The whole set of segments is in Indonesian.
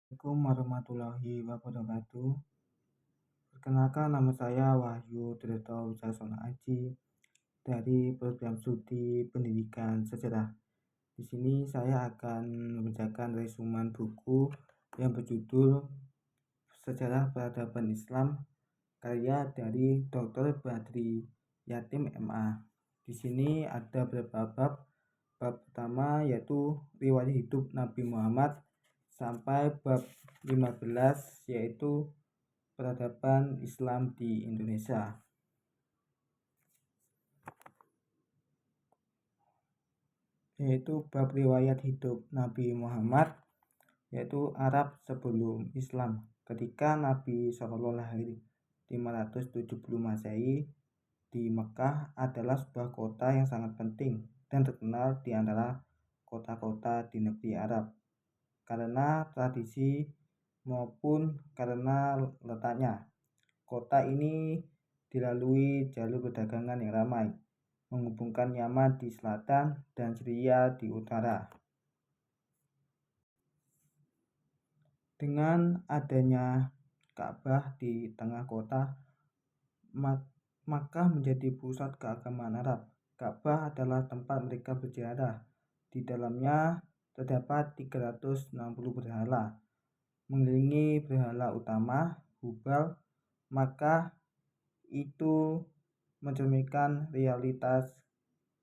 Assalamualaikum warahmatullahi wabarakatuh. Perkenalkan, nama saya Wahyu Trito Wicaksono Aji dari program studi pendidikan sejarah. Di sini saya akan membacakan resumen buku yang berjudul Sejarah Peradaban Islam karya dari Dr. Badri Yatim MA. Di sini ada beberapa bab. Bab pertama yaitu riwayat hidup Nabi Muhammad sampai bab 15 yaitu peradaban Islam di Indonesia. Yaitu bab riwayat hidup Nabi Muhammad, yaitu Arab sebelum Islam. Ketika Nabi SAW Masehi di Mekah adalah sebuah kota yang sangat penting dan terkenal di antara kota-kota di negeri Arab karena tradisi maupun karena letaknya. Kota ini dilalui jalur perdagangan yang ramai, menghubungkan Yaman di selatan dan Syria di utara. Dengan adanya Ka'bah di tengah kota, Makkah menjadi pusat keagamaan Arab. Ka'bah adalah tempat mereka berziarah. Di dalamnya terdapat 360 berhala, mengelilingi berhala utama Hubal. Maka itu mencerminkan realitas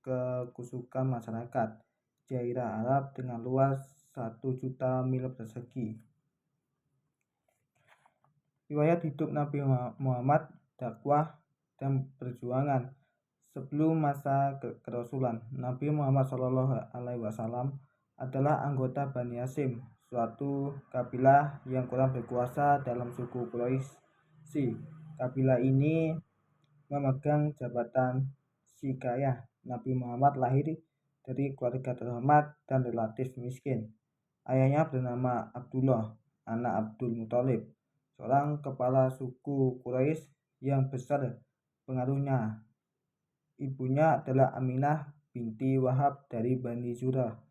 kekusukan masyarakat Jazirah Arab dengan luas 1 juta mil persegi. Riwayat hidup Nabi Muhammad, dakwah dan perjuangan. Sebelum masa kerasulan, Nabi Muhammad SAW adalah anggota Bani Hashim, suatu kabilah yang kurang berkuasa dalam suku Quraisy. Kabilah ini memegang jabatan Sikayah. Nabi Muhammad lahir dari keluarga terhormat dan relatif miskin. Ayahnya bernama Abdullah, anak Abdul Muthalib, seorang kepala suku Quraisy yang besar pengaruhnya. Ibunya adalah Aminah binti Wahab dari Bani Zurah.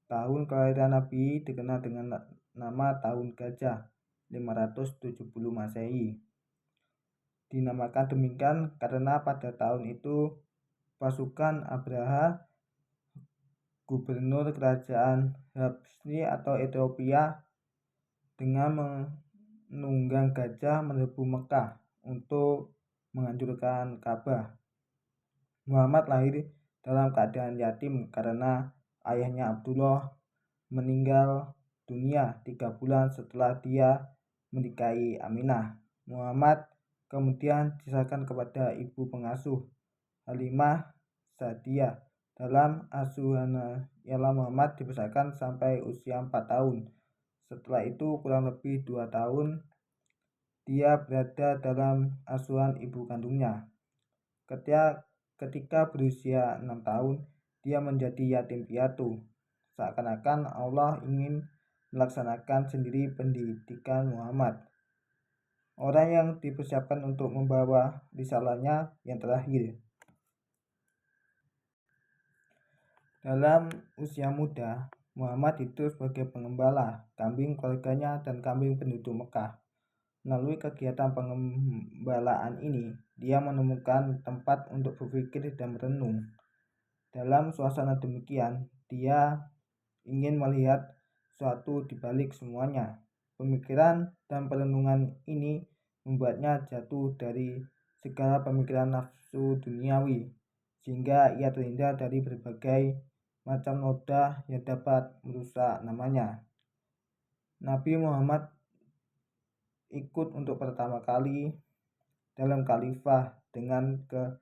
Tahun kelahiran Nabi dikenal dengan nama Tahun Gajah 570 Masehi. Dinamakan demikian karena pada tahun itu pasukan Abraha, gubernur kerajaan Habsyi atau Ethiopia, dengan menunggang gajah menyerbu Mekah untuk menghancurkan Ka'bah. Muhammad lahir dalam keadaan yatim karena ayahnya Abdullah meninggal dunia 3 bulan setelah dia menikahi Aminah. Muhammad kemudian diserahkan kepada ibu pengasuh Halimah Sa'diyah. Dalam asuhannya ialah Muhammad dibesarkan sampai usia 4 tahun. Setelah itu kurang lebih 2 tahun dia berada dalam asuhan ibu kandungnya. Ketika berusia 6 tahun dia menjadi yatim piatu. Seakan-akan Allah ingin melaksanakan sendiri pendidikan Muhammad, orang yang dipersiapkan untuk membawa risalahnya yang terakhir. Dalam usia muda, Muhammad hidup sebagai pengembala kambing keluarganya dan kambing penduduk Mekah. Melalui kegiatan pengembalaan ini, dia menemukan tempat untuk berpikir dan merenung. Dalam suasana demikian, dia ingin melihat sesuatu di balik semuanya. Pemikiran dan perenungan ini membuatnya jatuh dari segala pemikiran nafsu duniawi, sehingga ia terhindar dari berbagai macam noda yang dapat merusak namanya. Nabi Muhammad ikut untuk pertama kali dalam khalifah dengan ke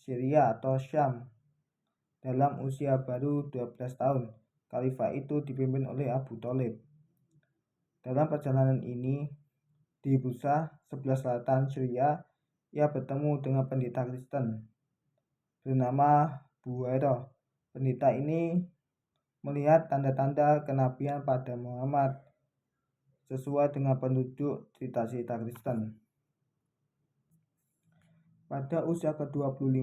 Syria atau Syam dalam usia baru 12 tahun. Khalifah itu dipimpin oleh Abu Thalib. Dalam perjalanan ini di Busah, sebelah selatan Syria, ia bertemu dengan pendeta Kristen bernama Buhairah. Pendeta ini melihat tanda-tanda kenabian pada Muhammad sesuai dengan penduduk cerita-cerita Kristen. Pada usia ke-25,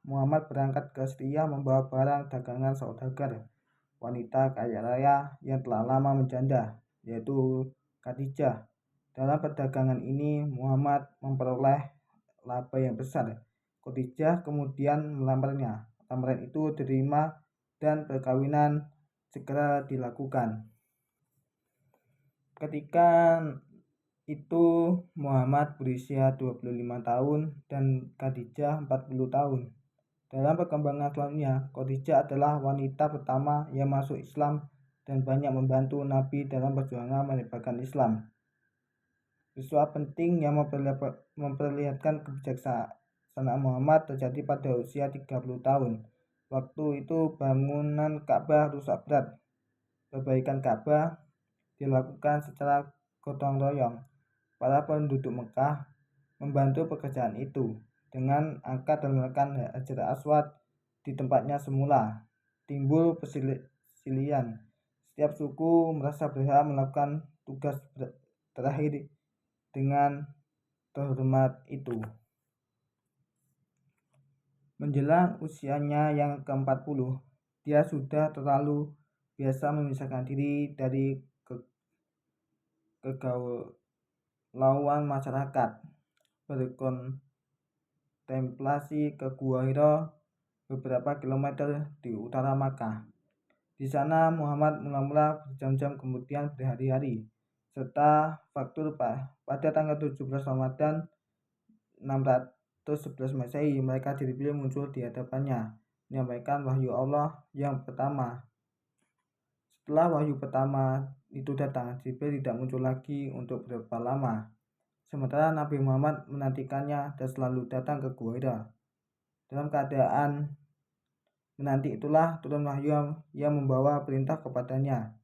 Muhammad berangkat ke Syria membawa barang dagangan saudagar, wanita kaya raya yang telah lama menjanda. yaitu Khadijah. Dalam perdagangan ini Muhammad memperoleh laba yang besar. Khadijah kemudian melamarnya. Lamaran itu diterima dan perkawinan segera dilakukan. Ketika itu Muhammad berusia 25 tahun dan Khadijah 40 tahun. Dalam perkembangan selanjutnya, Khadijah adalah wanita pertama yang masuk Islam dan banyak membantu Nabi dalam perjuangan menyebarkan Islam. Peristiwa penting yang memperlihatkan kebijaksanaan Muhammad terjadi pada usia 30 tahun. Waktu itu bangunan Ka'bah rusak berat. Perbaikan Ka'bah dilakukan secara gotong royong. Para penduduk Mekah membantu pekerjaan itu dengan angkat dan meletakkan Hajar Aswad di tempatnya semula. Timbul perselisihan. Setiap suku merasa berhak melakukan tugas terakhir dengan terhormat itu. Menjelang usianya yang ke-40, dia sudah terlalu biasa memisahkan diri dari kegalauan masyarakat, berkontemplasi ke Gua Hira beberapa kilometer di utara Makkah. Di sana Muhammad mula-mula berjam-jam kemudian berhari-hari, serta faktur pada tanggal 17 Ramadan 611 Masehi, mereka dipilih muncul di hadapannya, menyampaikan wahyu Allah yang pertama. Setelah wahyu pertama itu datang, Jibril tidak muncul lagi untuk beberapa lama. Sementara Nabi Muhammad menantikannya dan selalu datang ke Gua Hira. Dalam keadaan menanti itulah turun wahyu yang membawa perintah kepadanya.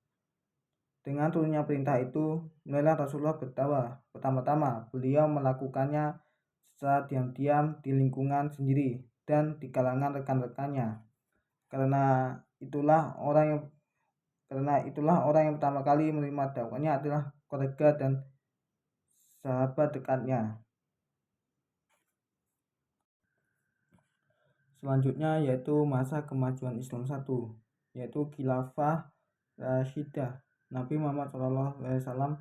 Dengan turunnya perintah itu, mulailah Rasulullah berdakwah. Pertama-tama, beliau melakukannya secara diam-diam di lingkungan sendiri dan di kalangan rekan-rekannya. Karena itulah orang yang pertama kali menerima dakwahnya adalah keluarga dan sahabat dekatnya. Selanjutnya yaitu masa kemajuan Islam 1, yaitu Khilafah Rasyidah. Nabi Muhammad SAW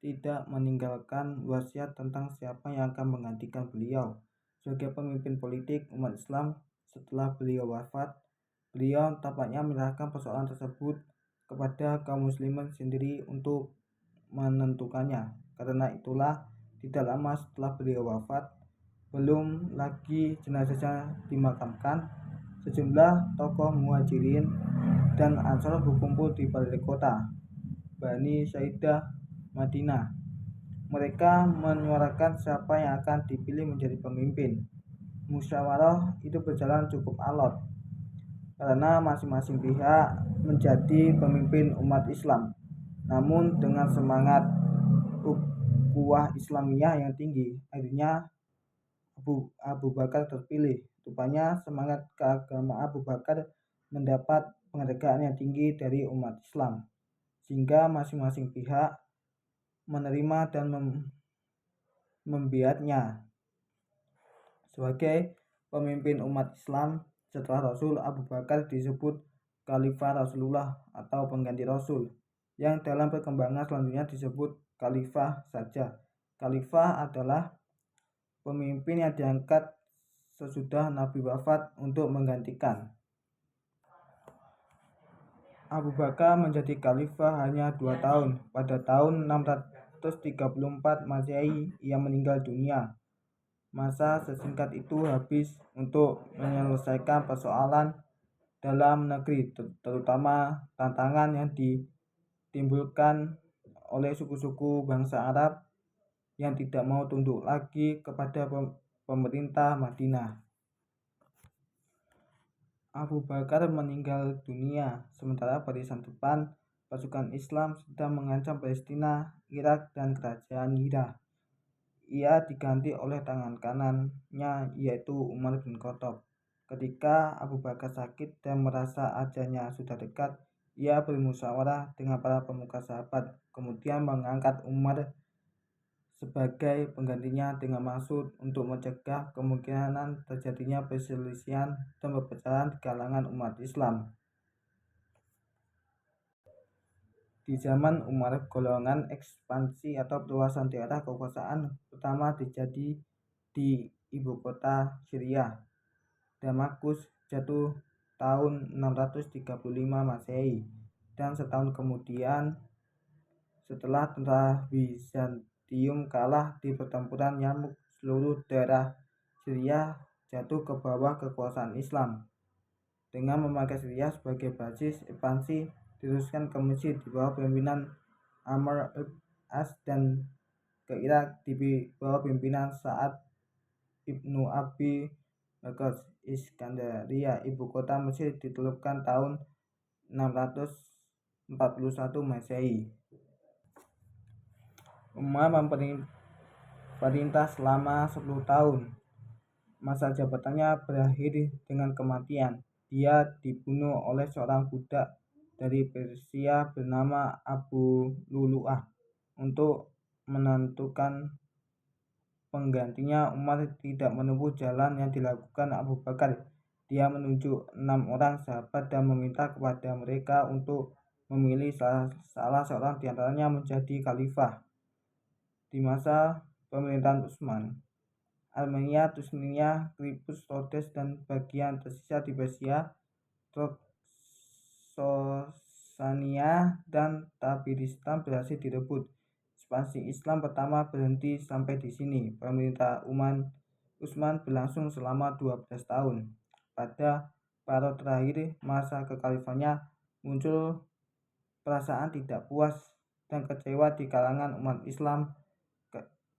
tidak meninggalkan wasiat tentang siapa yang akan menggantikan beliau sebagai pemimpin politik umat Islam setelah beliau wafat. Beliau tampaknya menyerahkan persoalan tersebut kepada kaum muslimin sendiri untuk menentukannya. Karena itulah tidak lama setelah beliau wafat, belum lagi jenazahnya dimakamkan, sejumlah tokoh Muhajirin dan Ansor berkumpul di balai kota Bani Saidah, Madinah. Mereka menyuarakan siapa yang akan dipilih menjadi pemimpin. Musyawarah itu berjalan cukup alot karena masing-masing pihak menjadi pemimpin umat Islam. Namun dengan semangat ukhuwah Islamiyah yang tinggi, akhirnya Abu Bakar terpilih. Rupanya semangat keagamaan Abu Bakar mendapat penghargaan yang tinggi dari umat Islam, sehingga masing-masing pihak menerima dan membiatnya sebagai pemimpin umat Islam. Setelah Rasul, Abu Bakar disebut Khalifah Rasulullah atau pengganti Rasul, yang dalam perkembangan selanjutnya disebut Khalifah saja. Khalifah adalah pemimpin yang diangkat sesudah Nabi wafat untuk menggantikan. Abu Bakar menjadi khalifah hanya 2 tahun. Pada tahun 634 Masehi ia meninggal dunia. Masa sesingkat itu habis untuk menyelesaikan persoalan dalam negeri, terutama tantangan yang ditimbulkan oleh suku-suku bangsa Arab yang tidak mau tunduk lagi kepada pemerintah Madinah. Abu Bakar meninggal dunia, sementara barisan depan pasukan Islam sedang mengancam Palestina, Irak, dan kerajaan Hira. Ia diganti oleh tangan kanannya, yaitu Umar bin Khattab. Ketika Abu Bakar sakit dan merasa ajalnya sudah dekat, ia bermusyawarah dengan para pemuka sahabat, kemudian mengangkat Umar sebagai penggantinya dengan maksud untuk mencegah kemungkinan terjadinya perselisihan dan perpecahan di kalangan umat Islam. Di zaman Umar, golongan ekspansi atau perluasan daerah kekuasaan pertama terjadi di ibu kota Syria, Damaskus, jatuh tahun 635 Masehi, dan setahun kemudian setelah tentara Bizantium kalah di pertempuran Yarmouk, seluruh daerah Syria jatuh ke bawah kekuasaan Islam. Dengan memakai Syria sebagai basis ekspansi, diteruskan ke Mesir di bawah pimpinan Amr ibn As dan ke Irak di bawah pimpinan Sa'ad ibnu Abi Waqqas. Iskandaria, ibu kota Mesir, ditaklukkan tahun 641 Masehi. Umar memerintah selama 10 tahun. Masa jabatannya berakhir dengan kematian. Dia dibunuh oleh seorang budak dari Persia bernama Abu Lulu'ah. Untuk menentukan penggantinya, Umar tidak menempuh jalan yang dilakukan Abu Bakar. Dia menunjuk 6 orang sahabat dan meminta kepada mereka untuk memilih salah seorang di antaranya menjadi khalifah. Di masa pemerintahan Utsman, Armenia, Tusnia, Kiprus, Rhodes, dan bagian tersisa di Persia, Troksosania, dan Tabaristan berhasil direbut. Ekspansi Islam pertama berhenti sampai di sini. Pemerintah Utsman berlangsung selama 12 tahun. Pada paruh terakhir masa kekhalifahannya, muncul perasaan tidak puas dan kecewa di kalangan umat Islam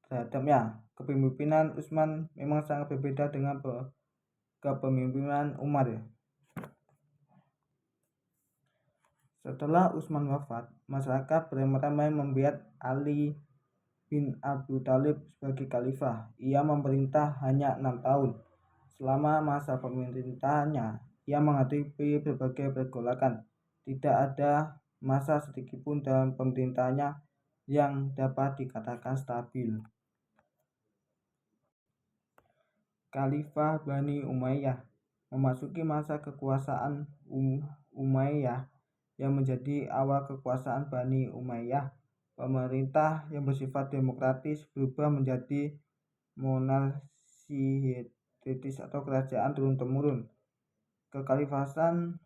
terhadapnya. Kepemimpinan Utsman memang sangat berbeda dengan kepemimpinan Umar. Setelah Utsman wafat, masyarakat beramai-ramai membiat Ali bin Abi Thalib sebagai khalifah. Ia memerintah hanya 6 tahun. Selama masa pemerintahannya, ia menghadapi berbagai pergolakan. Tidak ada masa sedikitpun dalam pemerintahannya yang dapat dikatakan stabil. Khalifah Bani Umayyah memasuki masa kekuasaan Umayyah yang menjadi awal kekuasaan Bani Umayyah. Pemerintah yang bersifat demokratis berubah menjadi monarki heterotis atau kerajaan turun-temurun. Kekhalifahan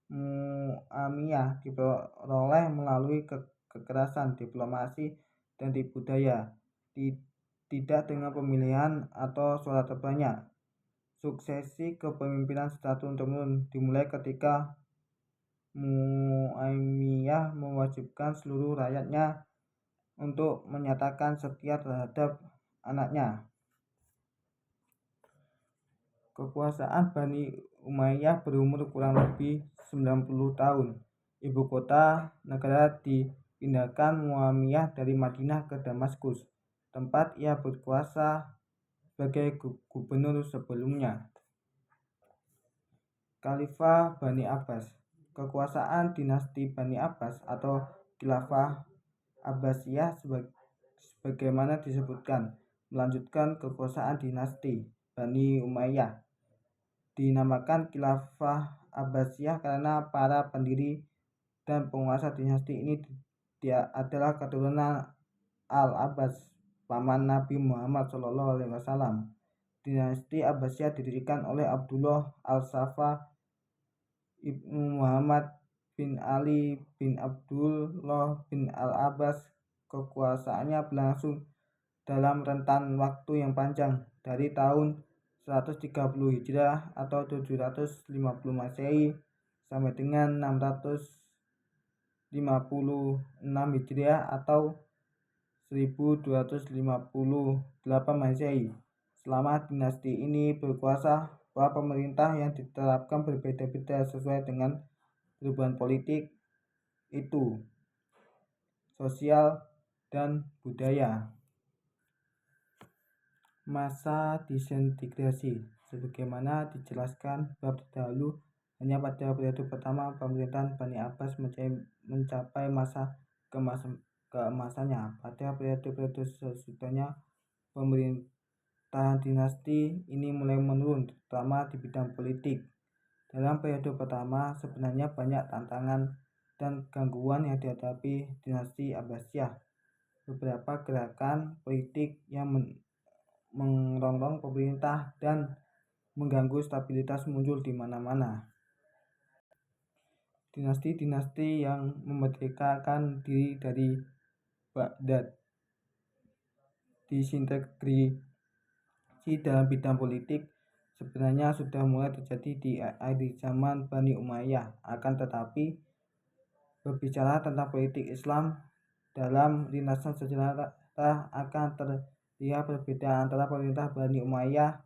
Mu'awiyah diperoleh melalui kekerasan, diplomasi, dan budaya, tidak dengan pemilihan atau suara terbanyak. Suksesi kepemimpinan secara turun-temurun dimulai ketika Mu'awiyah mewajibkan seluruh rakyatnya untuk menyatakan setia terhadap anaknya. Kekuasaan Bani Umayyah berumur kurang lebih 90 tahun. Ibu kota negara dipindahkan Mu'awiyah dari Madinah ke Damaskus, tempat ia berkuasa sebagai gubernur sebelumnya. Khalifah Bani Abbas. Kekuasaan dinasti Bani Abbas atau Khilafah Abbasiyah sebagaimana disebutkan melanjutkan kekuasaan dinasti Bani Umayyah. Dinamakan Khilafah Abbasiyah karena para pendiri dan penguasa dinasti ini dia adalah keturunan Al-Abbas, paman Nabi Muhammad SAW. Dinasti Abbasiyah didirikan oleh Abdullah Al-Safa ibnu Muhammad bin Ali bin Abdullah bin Al-Abbas. Kekuasaannya berlangsung dalam rentan waktu yang panjang, dari tahun 130 Hijriah atau 750 Masehi sampai dengan 656 Hijriah atau 1258 Masehi. Selama dinasti ini berkuasa, para pemerintah yang diterapkan berbeda-beda sesuai dengan perubahan politik, sosial, dan budaya. Masa disintegrasi sebagaimana dijelaskan bab terdahulu, hanya pada periode pertama pemerintahan Bani Abbas mencapai masa keemasannya. Pada periode sesudahnya pemerintahan dinasti ini mulai menurun, terutama di bidang politik. Dalam periode pertama sebenarnya banyak tantangan dan gangguan yang dihadapi dinasti Abbasiyah. Beberapa gerakan politik yang merongrong pemerintah dan mengganggu stabilitas muncul di mana-mana. Dinasti-dinasti yang memerdekakan diri dari Baghdad disintegrasi dalam bidang politik sebenarnya sudah mulai terjadi di akhir zaman Bani Umayyah. Akan tetapi berbicara tentang politik Islam dalam lintasan sejarah akan terlihat perbedaan antara pemerintah Bani Umayyah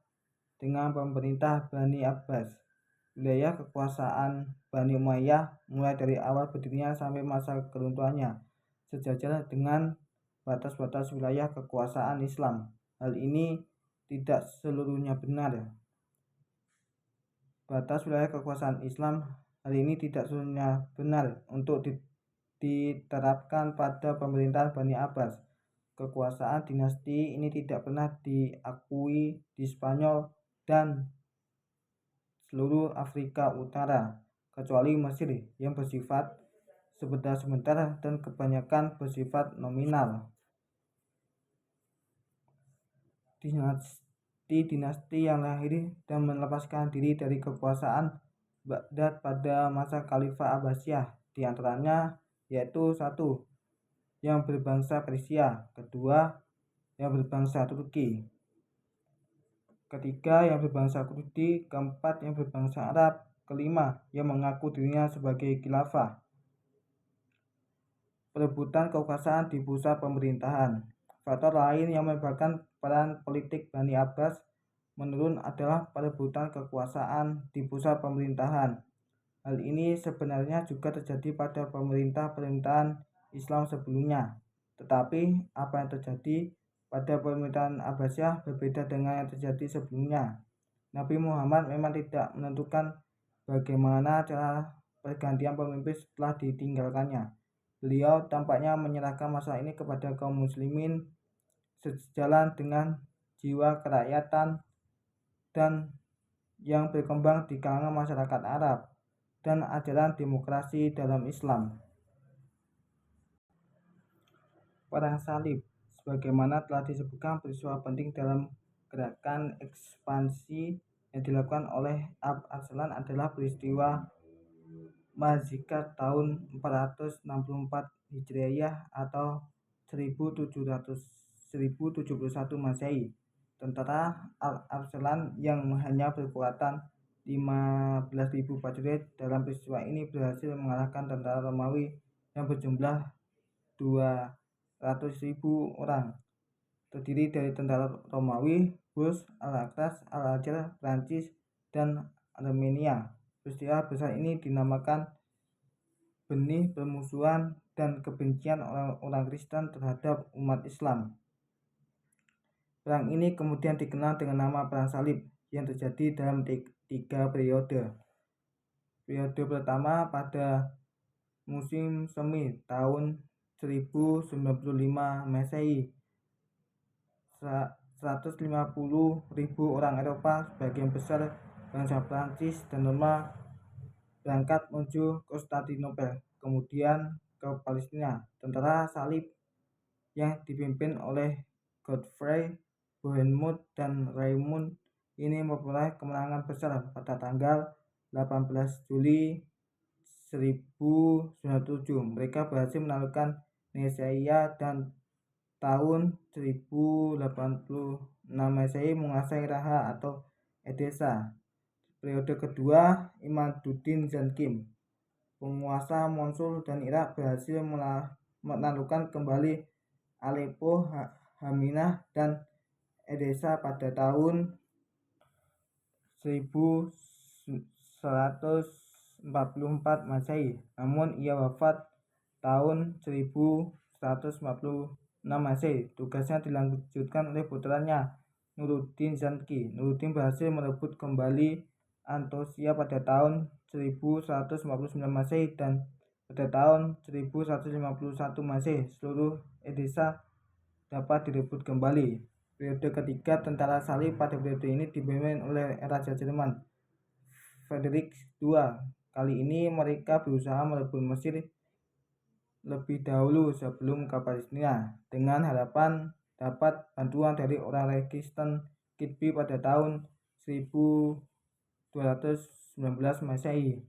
dengan pemerintah Bani Abbas. Wilayah kekuasaan Bani Umayyah mulai dari awal berdirinya sampai masa keruntuhannya sejajar dengan batas-batas wilayah kekuasaan Islam. Hal ini tidak seluruhnya benar. Batas wilayah kekuasaan Islam hal ini tidak seluruhnya benar untuk diterapkan pada pemerintahan Bani Abbas. Kekuasaan dinasti ini tidak pernah diakui di Spanyol dan seluruh Afrika Utara, kecuali Mesir yang bersifat sebentar-sebentar dan kebanyakan bersifat nominal. Dinasti yang lahir dan melepaskan diri dari kekuasaan Baghdad pada masa Khalifah Abbasiyah diantaranya yaitu 1. Yang berbangsa Persia, kedua yang berbangsa Turki, ketiga yang berbangsa Kurdi, keempat yang berbangsa Arab, kelima yang mengaku dirinya sebagai khilafah. Perebutan kekuasaan di pusat pemerintahan. Faktor lain yang menyebabkan peran politik Bani Abbas menurun adalah perebutan kekuasaan di pusat pemerintahan. Hal ini sebenarnya juga terjadi pada pemerintahan Islam sebelumnya. Tetapi apa yang terjadi pada pemerintahan Abbasiyah berbeda dengan yang terjadi sebelumnya. Nabi Muhammad memang tidak menentukan bagaimana cara pergantian pemimpin setelah ditinggalkannya. Beliau tampaknya menyerahkan masalah ini kepada kaum muslimin sejalan dengan jiwa kerakyatan dan yang berkembang di kalangan masyarakat Arab dan ajaran demokrasi dalam Islam. Perang Salib, sebagaimana telah disebutkan, peristiwa penting dalam gerakan ekspansi yang dilakukan oleh Ab Arslan adalah peristiwa Mazikar tahun 464 Hijriah atau 1071 Masehi. Tentara Al-Arslan yang hanya berkekuatan 15.000 prajurit dalam peristiwa ini berhasil mengalahkan tentara Romawi yang berjumlah 200.000 orang, terdiri dari tentara Romawi, Rus, Al-Aqras, Al-Hajar, Prancis, dan Armenia. Peristiwa besar ini dinamakan benih permusuhan dan kebencian orang Kristen terhadap umat Islam. Perang ini kemudian dikenal dengan nama Perang Salib yang terjadi dalam 3 periode. Periode pertama pada musim semi tahun 1095 Masehi. 150.000 orang Eropa, sebagian besar bangsa Prancis dan Norma, berangkat menuju Konstantinopel, kemudian ke Palestina. Tentara Salib yang dipimpin oleh Godfrey, Bohemond, dan Raymond ini memperoleh kemenangan besar pada tanggal 18 Juli 1097. Mereka berhasil menaklukkan Nicaea dan tahun 1086 Masehi menguasai Raha atau Edessa. Periode kedua, Imaduddin Zankim, penguasa Mosul dan Irak, berhasil menaklukkan kembali Aleppo, Haminah, dan Edessa pada tahun 1144 Masehi. Namun ia wafat tahun 1146 Masehi. Tugasnya dilanjutkan oleh putranya Nuruddin Zanki. Nuruddin berhasil merebut kembali Antosia pada tahun 1149 Masehi dan pada tahun 1151 Masehi seluruh Edessa dapat direbut kembali. Periode ketiga tentara Salib pada periode ini dipimpin oleh Raja Jerman Frederick II. Kali ini mereka berusaha merebut Mesir lebih dahulu sebelum ke Palestina dengan harapan dapat bantuan dari orang Kristen Kitbi pada tahun 1219 Masehi.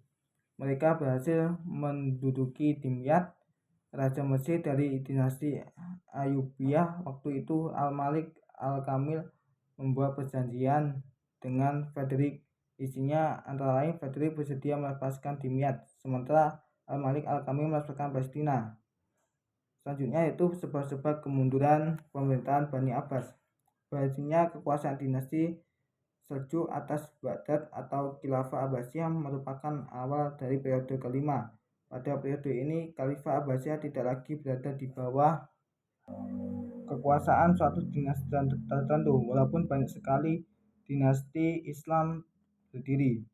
Mereka berhasil menduduki Dimyat, raja Mesir dari dinasti Ayyubiyah. Waktu itu Al-Malik Al-Kamil membuat perjanjian dengan Frederick. Isinya antara lain Frederick bersedia melepaskan Dimyat, sementara Al-Malik Al-Kamil melepaskan Palestina. Selanjutnya yaitu sebab-sebab kemunduran pemerintahan Bani Abbas. Berakhirnya kekuasaan dinasti Seljuk atas Baghdad atau Khilafah Abbasiyah merupakan awal dari periode kelima. Pada periode ini, Khalifah Abbasiyah tidak lagi berada di bawah kekuasaan suatu dinasti tertentu, walaupun banyak sekali dinasti Islam berdiri.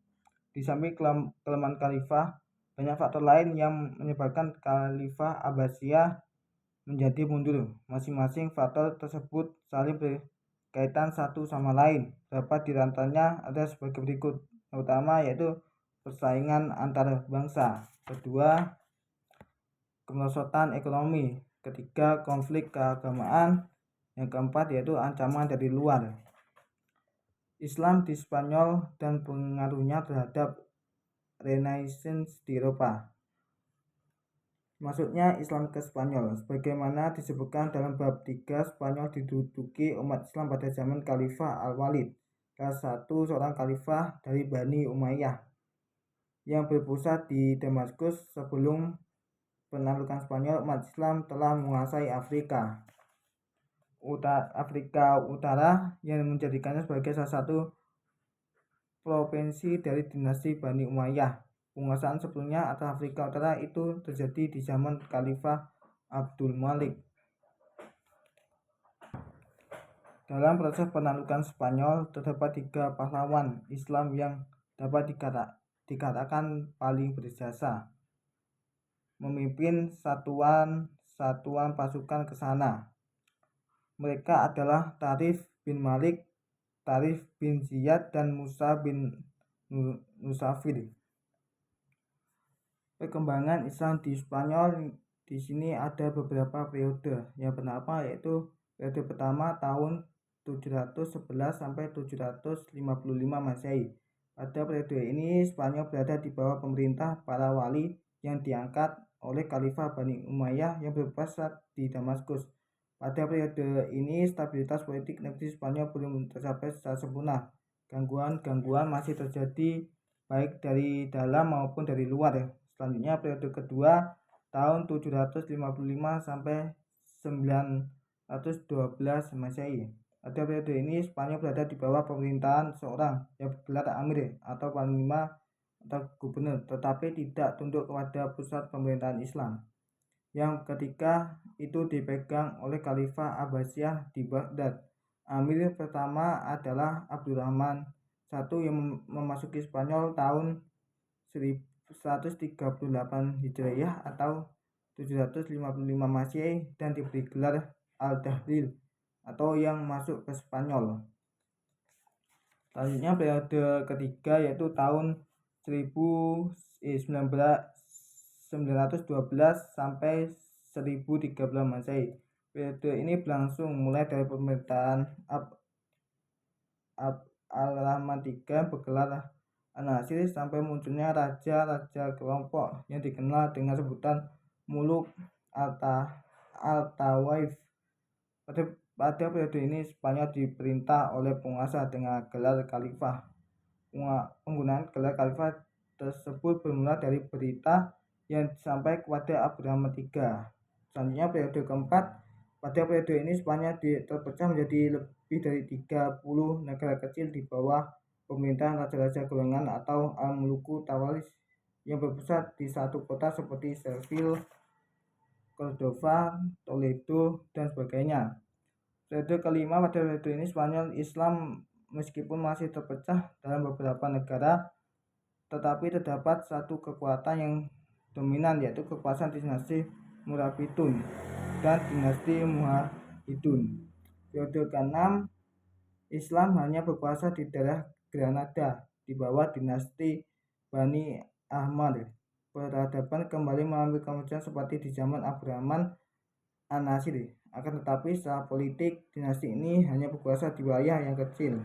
Di samping kelemahan Khalifah, banyak faktor lain yang menyebabkan Khalifah Abbasiyah menjadi mundur. Masing-masing faktor tersebut saling berkaitan satu sama lain. Dapat diantaranya ada sebagai berikut. Yang pertama yaitu persaingan antar bangsa. Kedua, kemerosotan ekonomi. Ketiga, konflik keagamaan. Yang keempat yaitu ancaman dari luar. Islam di Spanyol dan pengaruhnya terhadap Renaissance di Eropa. Masuknya Islam ke Spanyol. Sebagaimana disebutkan dalam bab 3, Spanyol diduduki umat Islam pada zaman Khalifah Al-Walid, salah satu seorang khalifah dari Bani Umayyah yang berpusat di Damaskus. Sebelum penaklukan Spanyol, umat Islam telah menguasai Afrika Utara yang menjadikannya sebagai salah satu provinsi dari dinasti Bani Umayyah. Penguasaan sebelumnya atas Afrika Utara itu terjadi di zaman Khalifah Abdul Malik. Dalam proses penaklukan Spanyol terdapat 3 pahlawan Islam yang dapat dikatakan paling berjasa memimpin satuan pasukan ke sana. Mereka adalah Tarif bin Malik, Tarif bin Ziyad, dan Musa bin Nusafir. Perkembangan Islam di Spanyol di sini ada beberapa periode. Yang pertama yaitu periode pertama tahun 711 sampai 755 Masehi. Pada periode ini Spanyol berada di bawah pemerintah para wali yang diangkat oleh Khalifah Bani Umayyah yang berpusat di Damaskus. Pada periode ini stabilitas politik negeri Spanyol belum tercapai secara sempurna. Gangguan masih terjadi baik dari dalam maupun dari luar. Selanjutnya periode kedua tahun 755 sampai 912 Masehi. Pada periode ini Spanyol berada di bawah pemerintahan seorang yang bergelar Amir atau panglima atau gubernur, tetapi tidak tunduk kepada pusat pemerintahan Islam yang ketika itu dipegang oleh Khalifah Abbasiyah di Baghdad. Amir pertama adalah Abdurrahman I yang memasuki Spanyol tahun 138 Hijriah atau 755 Masehi dan diberi gelar Al-Dahlil atau yang masuk ke Spanyol. Selanjutnya periode ketiga yaitu tahun 1912 sampai 1013 Masehi. Periode ini berlangsung mulai dari pemerintahan Al-Rahman III bergelar An-Nasir sampai munculnya raja-raja kelompok yang dikenal dengan sebutan Muluk Al-Tawaif. Pada periode ini Spanyol diperintah oleh penguasa dengan gelar khalifah. Penggunaan gelar khalifah tersebut bermula dari berita yang sampai kepada Abdurrahman III. Selanjutnya periode keempat. Pada periode ini Spanyol terpecah menjadi lebih dari 30 negara kecil di bawah pemerintahan raja-raja golongan atau Al-Muluku Tawalis yang berpusat di satu kota seperti Seville, Cordova, Toledo, dan sebagainya. Periode kelima, pada periode ini Spanyol Islam meskipun masih terpecah dalam beberapa negara, tetapi terdapat satu kekuatan yang dominan yaitu kekuasaan dinasti Murabitun dan dinasti Muwahhidun. Periode ke-6, Islam hanya berkuasa di daerah Granada di bawah dinasti Bani Ahmad. peradaban kembali mengalami kemajuan seperti di zaman Abdurrahman An-Nasir. Akan tetapi secara politik, dinasti ini hanya berkuasa di wilayah yang kecil.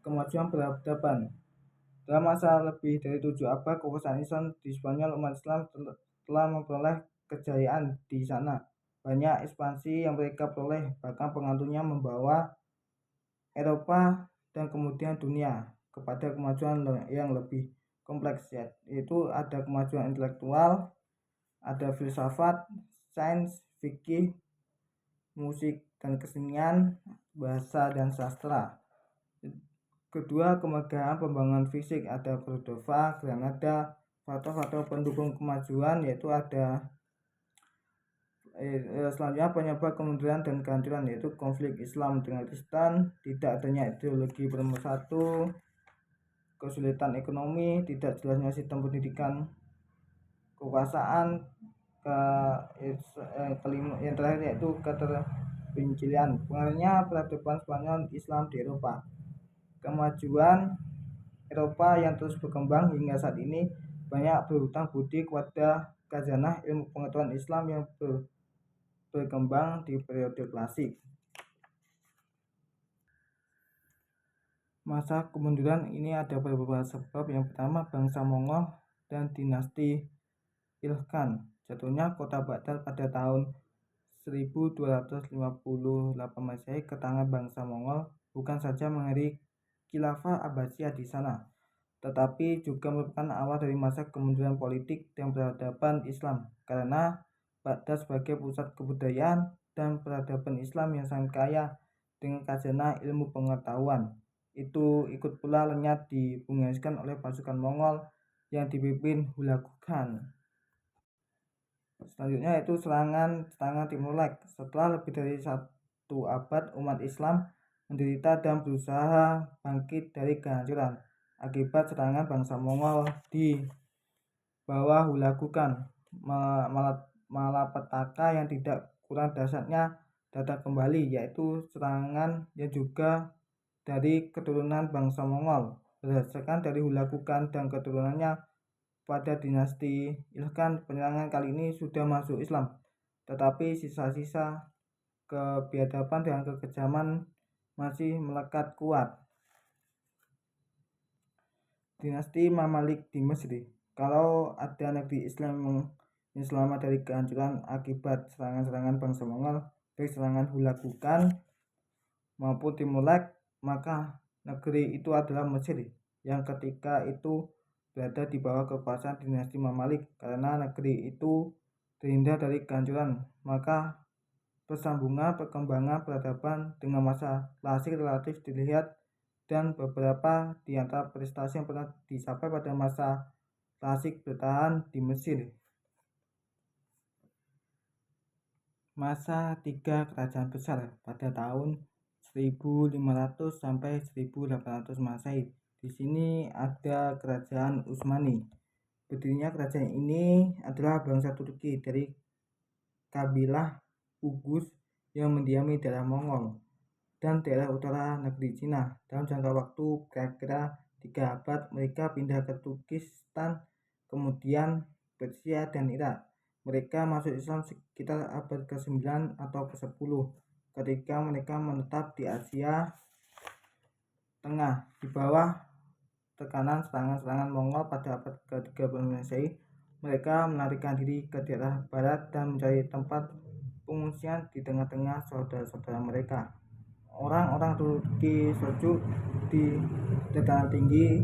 Kemajuan peradaban. Dalam masa lebih dari 7 abad kekuasaan Islam di Spanyol, umat Islam telah memperoleh kejayaan di sana. Banyak ekspansi yang mereka peroleh, bahkan pengaruhnya membawa Eropa dan kemudian dunia kepada kemajuan yang lebih kompleks, yaitu ada kemajuan intelektual, ada filsafat, sains, fikih, musik dan kesenian, bahasa dan sastra. Kedua, kemegahan pembangunan fisik, ada Cordova, Granada. Faktor-faktor pendukung kemajuan yaitu ada selanjutnya penyebab kemunduran dan kehancuran, yaitu konflik Islam dengan Kristen, tidak adanya ideologi pemersatu, kesulitan ekonomi, tidak jelasnya sistem pendidikan, kekuasaan, yang terakhir yaitu keterpencilan. Pengaruhnya peradaban Spanyol Islam di Eropa. Kemajuan Eropa yang terus berkembang hingga saat ini banyak berhutang budi kepada khazanah ilmu pengetahuan Islam yang berkembang di periode klasik. Masa kemunduran ini ada beberapa sebab. Yang pertama, bangsa Mongol dan dinasti Ilkhan. Jatuhnya kota Baghdad pada tahun 1258 Masehi ke tangan bangsa Mongol bukan saja mengakhiri Khilafah Abbasiyah di sana, tetapi juga merupakan awal dari masa kemunduran politik dan peradaban Islam, karena Baghdad sebagai pusat kebudayaan dan peradaban Islam yang sangat kaya dengan khazanah ilmu pengetahuan itu ikut pula lenyap dibungkuskan oleh pasukan Mongol yang dipimpin Hulagu Khan. Selanjutnya yaitu serangan Timur Leste. Setelah lebih dari 1 abad, umat Islam menderita dan berusaha bangkit dari kehancuran akibat serangan bangsa Mongol di bawah Hulagu Khan. Malapetaka yang tidak kurang dahsyatnya datang kembali, yaitu serangan yang juga dari keturunan bangsa Mongol. Berdasarkan dari Hulagu Khan dan keturunannya pada dinasti Ilkhan, penyerangan kali ini sudah masuk Islam, tetapi sisa-sisa kebiadaban dan kekejaman masih melekat kuat. Dinasti Mamalik di Mesir. Kalau ada negeri Islam yang selamat dari kehancuran akibat serangan-serangan bangsa Mongol, baik serangan Hulagu Khan maupun Timur Leste, maka negeri itu adalah Mesir, yang ketika itu berada di bawah kekuasaan dinasti Mamalik. Karena negeri itu terhindar dari kehancuran, maka persambungan perkembangan peradaban dengan masa klasik relatif dilihat, dan beberapa di antara prestasi yang pernah dicapai pada masa klasik bertahan di Mesir. Masa 3 kerajaan besar pada tahun 1500 sampai 1800 Masehi. Di sini ada kerajaan Utsmani. Berdirinya kerajaan ini adalah bangsa Turki dari kabilah Ugus yang mendiami daerah Mongol dan daerah utara negeri Cina. Dalam jangka waktu kira-kira 3 abad, mereka pindah ke Turkistan, kemudian Persia dan Irak. Mereka masuk Islam sekitar abad ke-9 atau ke-10 ketika mereka menetap di Asia Tengah di bawah tekanan serangan-serangan Mongol. Pada abad ke-13 Masehi, mereka melarikan diri ke daerah barat dan mencari tempat pengungsian di tengah-tengah saudara-saudara mereka, orang-orang Turki Seljuk di dataran tinggi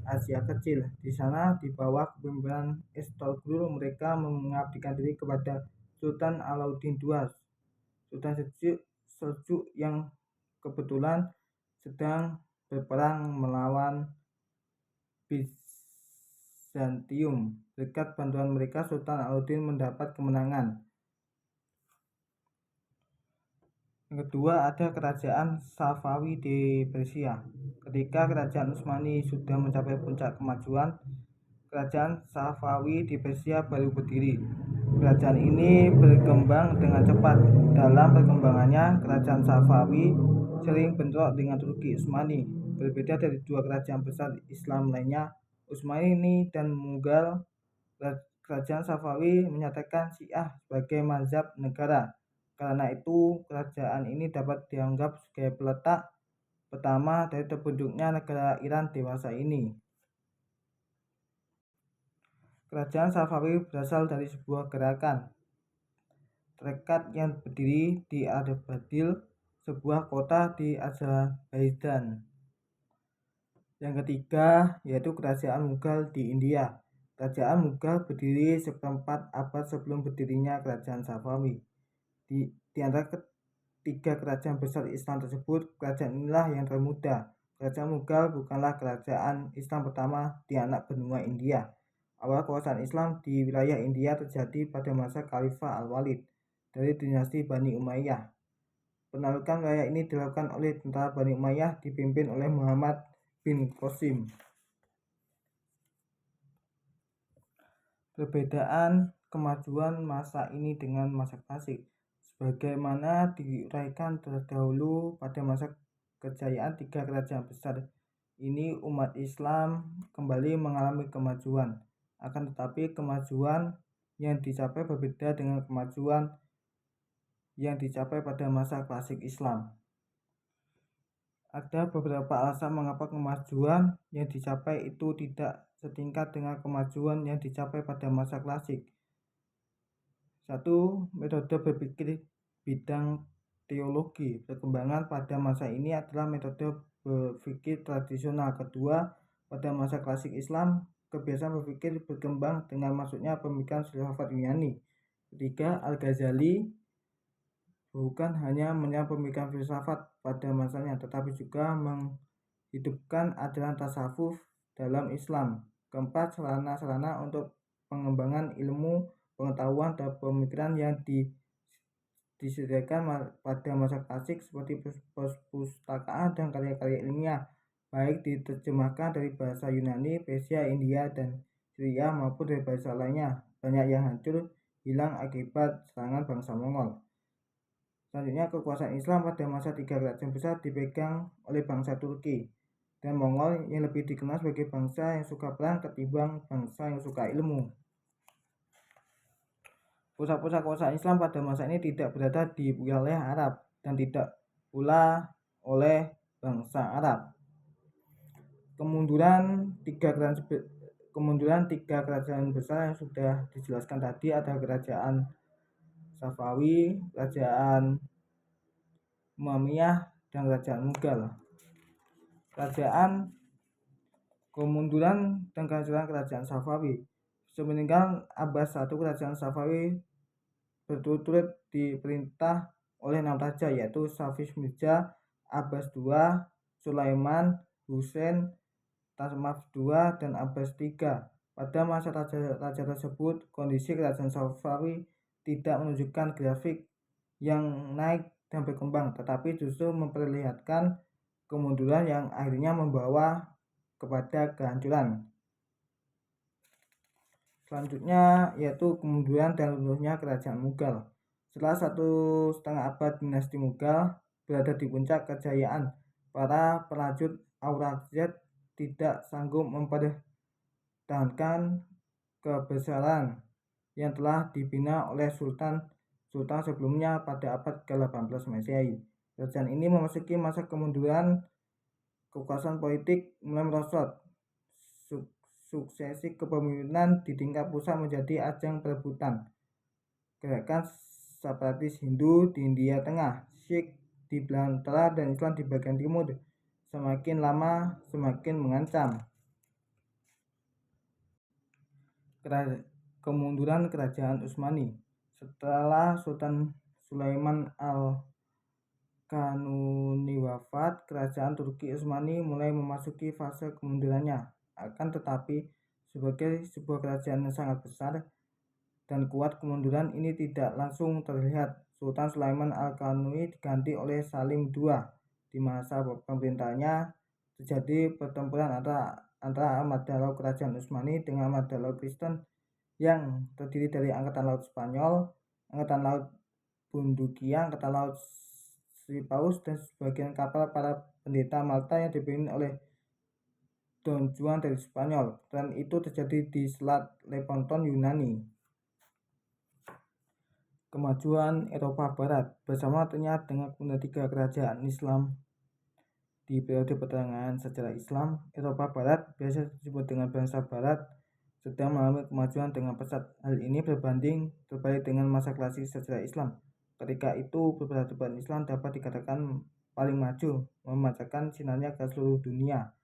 Asia Kecil. Di sana, di bawah kepemimpinan Ertugrul, mereka mengabdikan diri kepada Sultan Alauddin II, Sultan Seljuk yang kebetulan sedang berperang melawan Bizantium. Berkat bantuan mereka, Sultan Alauddin mendapat kemenangan. Yang kedua, ada kerajaan Safawi di Persia. Ketika kerajaan Utsmani sudah mencapai puncak kemajuan, kerajaan Safawi di Persia baru berdiri. Kerajaan ini berkembang dengan cepat. Dalam perkembangannya, kerajaan Safawi sering bentrok dengan Turki Utsmani. berbeda dari dua kerajaan besar Islam lainnya, Utsmani dan Mughal. Kerajaan Safawi menyatakan Syiah sebagai mazhab negara. Karena itu, kerajaan ini dapat dianggap sebagai peletak pertama dari terbentuknya negara Iran dewasa ini. Kerajaan Safawi berasal dari sebuah gerakan tarekat yang berdiri di Ardabil, sebuah kota di Azerbaijan. Yang ketiga yaitu Kerajaan Mughal di India. Kerajaan Mughal berdiri seperempat abad sebelum berdirinya Kerajaan Safawi. Di antara ketiga kerajaan besar Islam tersebut, kerajaan inilah yang termuda. Kerajaan Mughal bukanlah kerajaan Islam pertama di anak benua India. Awal kekuasaan Islam di wilayah India terjadi pada masa Khalifah Al-Walid dari dinasti Bani Umayyah. Penaklukan wilayah ini dilakukan oleh tentara Bani Umayyah dipimpin oleh Muhammad bin Qasim. Perbedaan kemajuan masa ini dengan masa klasik, sebagaimana diuraikan terdahulu, pada masa kejayaan tiga kerajaan besar ini umat Islam kembali mengalami kemajuan. Akan tetapi kemajuan yang dicapai berbeda dengan kemajuan yang dicapai pada masa klasik Islam. Ada beberapa alasan mengapa kemajuan yang dicapai itu tidak setingkat dengan kemajuan yang dicapai pada masa klasik. 1. Metode berpikir bidang teologi. Perkembangan pada masa ini adalah metode berpikir tradisional. Kedua, pada masa klasik Islam, kebiasaan berpikir berkembang dengan masuknya pemikiran filsafat Yunani. Ketiga, Al-Ghazali bukan hanya menyerang pemikiran filsafat pada masanya, tetapi juga menghidupkan ajaran tasawuf dalam Islam. Keempat, sarana-sarana untuk pengembangan ilmu, pengetahuan, dan pemikiran yang disediakan pada masa klasik seperti perpustakaan dan karya-karya ilmiah, baik diterjemahkan dari bahasa Yunani, Persia, India, dan Syria maupun dari bahasa lainnya. Banyak yang hancur, hilang akibat serangan bangsa Mongol. Selanjutnya, kekuasaan Islam pada masa tiga kerajaan besar dipegang oleh bangsa Turki dan Mongol yang lebih dikenal sebagai bangsa yang suka perang ketimbang bangsa yang suka ilmu. Pusat-pusat kekuasaan Islam pada masa ini tidak berada di wilayah Arab dan tidak pula oleh bangsa Arab. Kemunduran tiga kerajaan besar yang sudah dijelaskan tadi adalah Kerajaan Safawi, Kerajaan Umayyah, dan Kerajaan Mughal. Kemunduran dan kehancuran Kerajaan Safawi. Semeninggal Abbas I, Kerajaan Safawi berturut-turut diperintah oleh 6 raja, yaitu Safiz Mirza, Abbas II, Sulaiman, Husain, Tahmasp II, dan Abbas III. Pada masa raja tersebut, kondisi Kerajaan Safawi tidak menunjukkan grafik yang naik dan berkembang, tetapi justru memperlihatkan kemunduran yang akhirnya membawa kepada kehancuran. Selanjutnya yaitu kemunduran dan runtuhnya Kerajaan Mughal. Setelah 1,5 abad dinasti Mughal berada di puncak kejayaan, para prajurit Aurangzeb tidak sanggup mempertahankan kebesaran yang telah dibina oleh sultan sebelumnya pada abad ke-18 Masehi. Kerajaan ini memasuki masa kemunduran, kekuasaan politik mulai merosot. Suksesi kepemimpinan di tingkat pusat menjadi ajang perebutan. Gerakan separatis Hindu di India Tengah, Sikh di Belantara, dan Islam di bagian timur semakin lama semakin mengancam. Kemunduran Kerajaan Utsmani. Setelah Sultan Sulaiman Al-Kanuni wafat, Kerajaan Turki Utsmani mulai memasuki fase kemundurannya. Akan tetapi, sebagai sebuah kerajaan yang sangat besar dan kuat, kemunduran ini tidak langsung terlihat. Sultan Sulaiman Al-Kanuni diganti oleh Salim II. Di masa pemerintahannya terjadi pertempuran antara armada laut Kerajaan Utsmani dengan armada laut Kristen yang terdiri dari Angkatan Laut Spanyol, Angkatan Laut Bundukia, Angkatan Laut Sri Paus dan sebagian kapal para pendeta Malta yang dipimpin oleh Don Juan dari Spanyol. Dan itu terjadi di Selat Lepanto, Yunani. Kemajuan Eropa Barat bersama ternyata dengan kemunduran 3 kerajaan Islam di periode pertengahan sejarah Islam. Eropa Barat, biasa disebut dengan bangsa Barat, sedang mengalami kemajuan dengan pesat. Hal ini berbanding terbalik dengan masa klasik sejarah Islam. Ketika itu, peradaban Islam dapat dikatakan paling maju, memancarkan sinarnya ke seluruh dunia.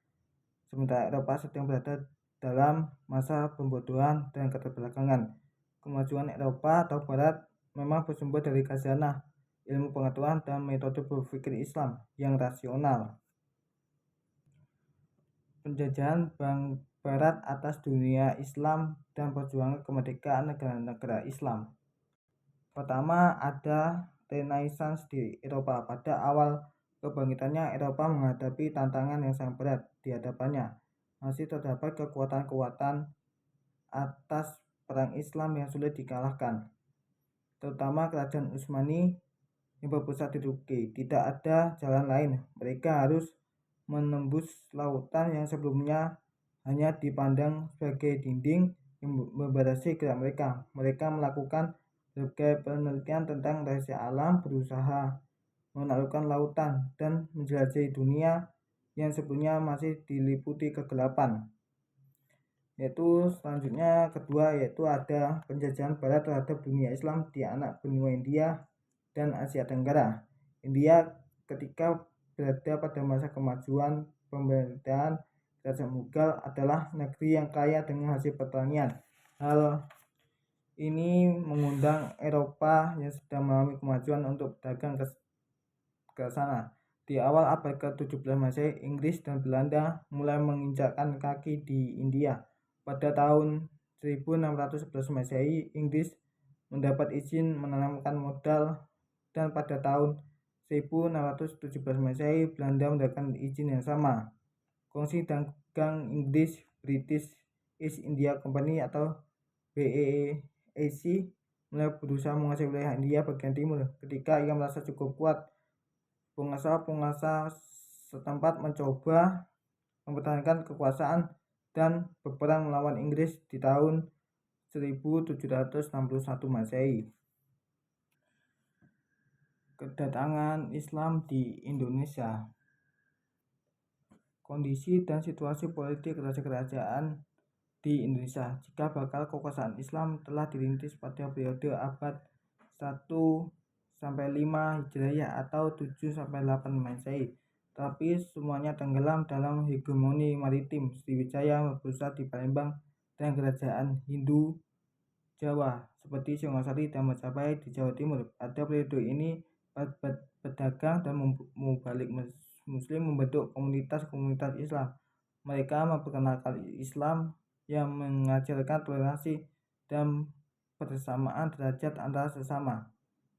Sementara Eropa sedang berada dalam masa pembodohan dan keterbelakangan. Kemajuan Eropa atau Barat memang bersumber dari khazanah ilmu pengetahuan dan metode berpikir Islam yang rasional. Penjajahan Barat atas dunia Islam dan perjuangan kemerdekaan negara-negara Islam. Pertama, ada Renaissance di Eropa. Pada awal kebangkitannya, Eropa menghadapi tantangan yang sangat berat di hadapannya. Masih terdapat kekuatan-kekuatan atas perang Islam yang sulit dikalahkan, terutama kerajaan Utsmani yang berpusat di Turki. Tidak ada jalan lain. Mereka harus menembus lautan yang sebelumnya hanya dipandang sebagai dinding yang membatasi gerak mereka. Mereka melakukan berbagai penelitian tentang rahasia alam, berusaha menaklukkan lautan dan menjelajahi dunia yang sebelumnya masih diliputi kegelapan. Selanjutnya kedua, yaitu ada penjajahan Barat terhadap dunia Islam di anak benua India dan Asia Tenggara. India ketika berada pada masa kemajuan pemerintahan Kerajaan Mughal adalah negeri yang kaya dengan hasil pertanian. Hal ini mengundang Eropa yang sedang mengalami kemajuan untuk berdagang ke sana. Di awal abad ke-17 Masehi, Inggris dan Belanda mulai menginjakkan kaki di India. Pada tahun 1611 Masehi, Inggris mendapat izin menanamkan modal, dan pada tahun 1617 Masehi, Belanda mendapatkan izin yang sama. Kongsi dagang Inggris British East India Company atau BEEC mulai berusaha menguasai wilayah India bagian timur. Ketika ia merasa cukup kuat, penguasa-penguasa setempat mencoba mempertahankan kekuasaan dan berperang melawan Inggris di tahun 1761 Masehi. Kedatangan Islam di Indonesia. Kondisi dan situasi politik kerajaan di Indonesia. Jika bakal kekuasaan Islam telah dirintis pada periode abad 1 sampai 5 Hijriah atau 7 sampai 8 Masehi, tapi semuanya tenggelam dalam hegemoni maritim. Sriwijaya berpusat di Palembang dan kerajaan Hindu Jawa seperti Singosari dan Majapahit di Jawa Timur. Pada periode ini, pedagang dan mubalik Muslim membentuk komunitas-komunitas Islam. Mereka memperkenalkan Islam yang mengajarkan toleransi dan persamaan derajat antara sesama.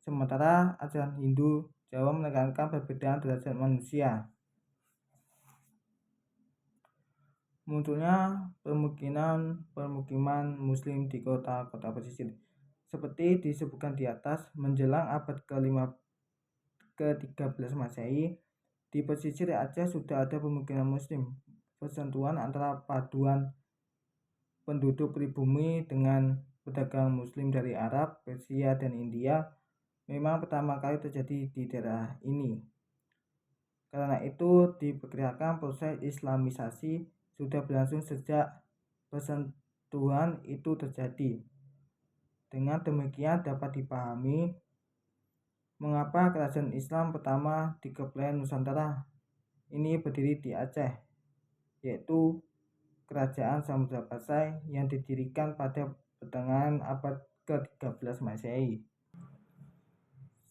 Sementara ajaran Hindu Jawa menekankan perbedaan derajat manusia. Munculnya permukiman Muslim di kota-kota pesisir. Seperti disebutkan di atas, menjelang abad ke-13 Masehi, di pesisir Aceh sudah ada pemukiman Muslim. Persentuhan antara paduan penduduk pribumi dengan pedagang Muslim dari Arab, Persia, dan India memang pertama kali terjadi di daerah ini. Karena itu diperkirakan proses Islamisasi sudah berlangsung sejak persentuhan itu terjadi. Dengan demikian dapat dipahami mengapa kerajaan Islam pertama di kepulauan Nusantara ini berdiri di Aceh, yaitu Kerajaan Samudra Pasai yang didirikan pada pertengahan abad ke-13 Masehi.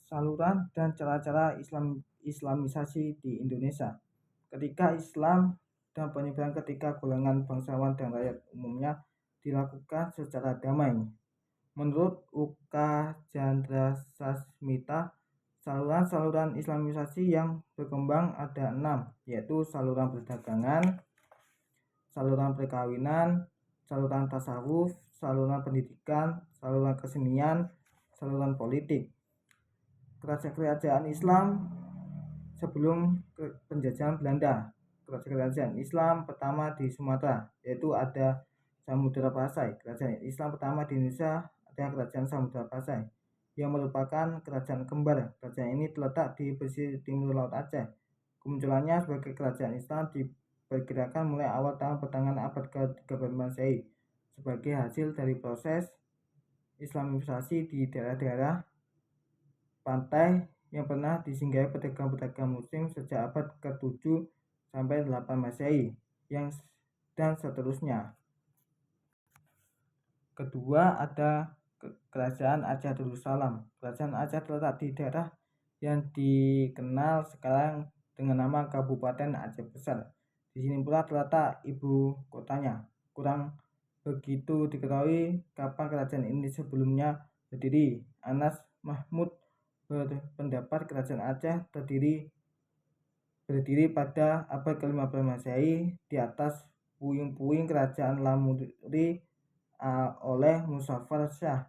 Saluran dan cara-cara Islamisasi di Indonesia. Ketika Islam dan penyebaran ketika golongan bangsawan dan rakyat umumnya dilakukan secara damai. Menurut Uka Jandrasasmita, saluran-saluran Islamisasi yang berkembang ada 6, yaitu saluran perdagangan, saluran perkawinan, saluran tasawuf, saluran pendidikan, saluran kesenian, saluran politik. Kerajaan Islam sebelum penjajahan Belanda. Kerajaan Islam pertama di Sumatera, yaitu ada Samudra Pasai. Kerajaan Islam pertama di Indonesia adalah Kerajaan Samudra Pasai, yang merupakan kerajaan kembar. Kerajaan ini terletak di pesisir timur Laut Aceh. Kemunculannya sebagai kerajaan Islam diperkirakan mulai awal tahun pertengahan abad ke-13 Masehi, sebagai hasil dari proses Islamisasi di daerah-daerah pantai yang pernah disinggahi pedagang-pedagang muslim sejak abad ke-7 sampai 8 Masehi dan seterusnya. Kedua, ada Kerajaan Aceh Darussalam. Kerajaan Aceh terletak di daerah yang dikenal sekarang dengan nama Kabupaten Aceh Besar. Di sini pula terletak ibu kotanya. Kurang begitu diketahui kapan kerajaan ini sebelumnya berdiri. Anas Mahmud berpendapat kerajaan Aceh berdiri pada abad ke-15 Masehi di atas puing-puing kerajaan Lamuri oleh Muzaffar Shah.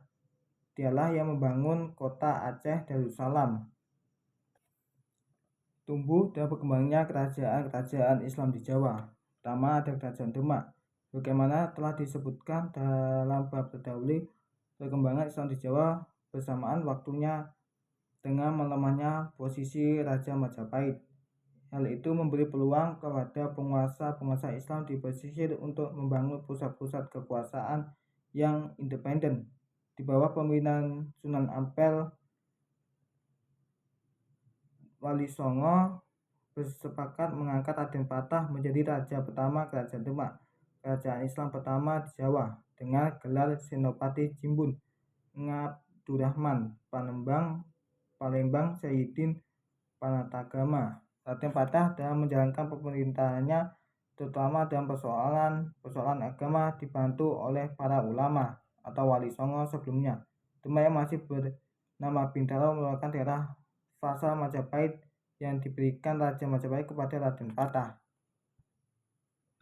Dialah yang membangun kota Aceh Darussalam. Tumbuh dan berkembangnya kerajaan-kerajaan Islam di Jawa. Pertama ada Kerajaan Demak. Bagaimana telah disebutkan dalam bab terdahulu, perkembangan Islam di Jawa bersamaan waktunya dengan melemahnya posisi Raja Majapahit. Hal itu memberi peluang kepada penguasa-penguasa Islam di pesisir untuk membangun pusat-pusat kekuasaan yang independen. Di bawah pemimpinan Sunan Ampel, Wali Songo bersepakat mengangkat Raden Patah menjadi raja pertama Kerajaan Demak, kerajaan Islam pertama di Jawa, dengan gelar Senopati Jimbun, Ngabdurrahman Palembang Sayyidin Panatagama. Raden Patah dalam menjalankan pemerintahannya terutama dalam persoalan agama dibantu oleh para ulama atau Wali Songo sebelumnya. Demak yang masih bernama Bintaro merupakan daerah Fasa Majapahit yang diberikan Raja Majapahit kepada Raden Patah.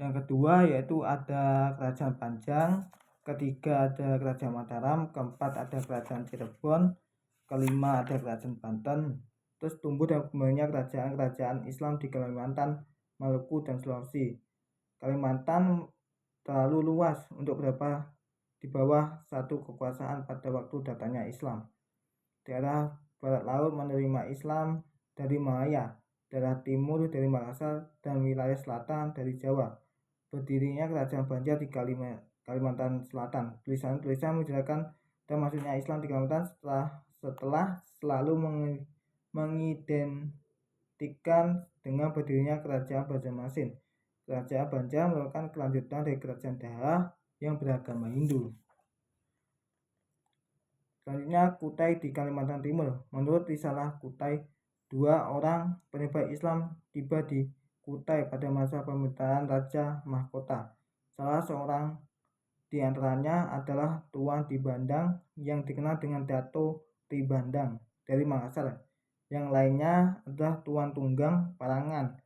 Yang kedua yaitu ada Kerajaan Panjang, ketiga ada Kerajaan Mataram, keempat ada Kerajaan Cirebon, kelima ada Kerajaan Banten. Terus tumbuh dan kembangnya kerajaan-kerajaan Islam di Kalimantan, Maluku, dan Sulawesi. Kalimantan terlalu luas untuk berada di bawah satu kekuasaan pada waktu datangnya Islam. Daerah barat laut menerima Islam dari Malaya, daerah timur dari Makassar, dan wilayah selatan dari Jawa. Berdirinya Kerajaan Banjar di Kalimantan Selatan. Tulisan-tulisan menjelaskan dan masuknya Islam di Kalimantan setelah selalu mengidentikan dengan berdirinya Kerajaan Banjarmasin. Kerajaan Banjar merupakan kelanjutan dari Kerajaan Daha yang beragama Hindu. Selanjutnya Kutai di Kalimantan Timur. Menurut risalah Kutai, 2 orang penyebar Islam tiba di Kutai pada masa pemerintahan Raja Mahkota. Salah seorang di antaranya adalah Tuan Tribandang yang dikenal dengan Dato Tribandang dari Makassar. Yang lainnya adalah Tuan Tunggang Parangan.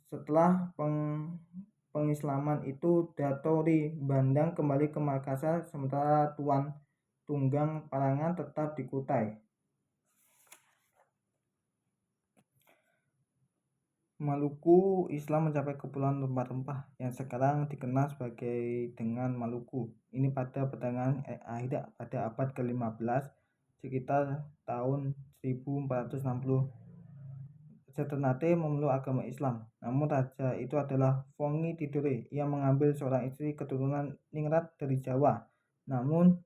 Setelah pengislaman itu, Dato Tribandang kembali ke Makassar, sementara Tuan Tunggang Parangan tetap di Kutai. Maluku, Islam mencapai Kepulauan Rempah-Rempah yang sekarang dikenal sebagai dengan Maluku. Ini pada pertengahan pada abad ke-15, sekitar tahun 1460. Raja Ternate memeluk agama Islam. Namun raja itu adalah Fongi Tidore yang mengambil seorang istri keturunan Ningrat dari Jawa. Namun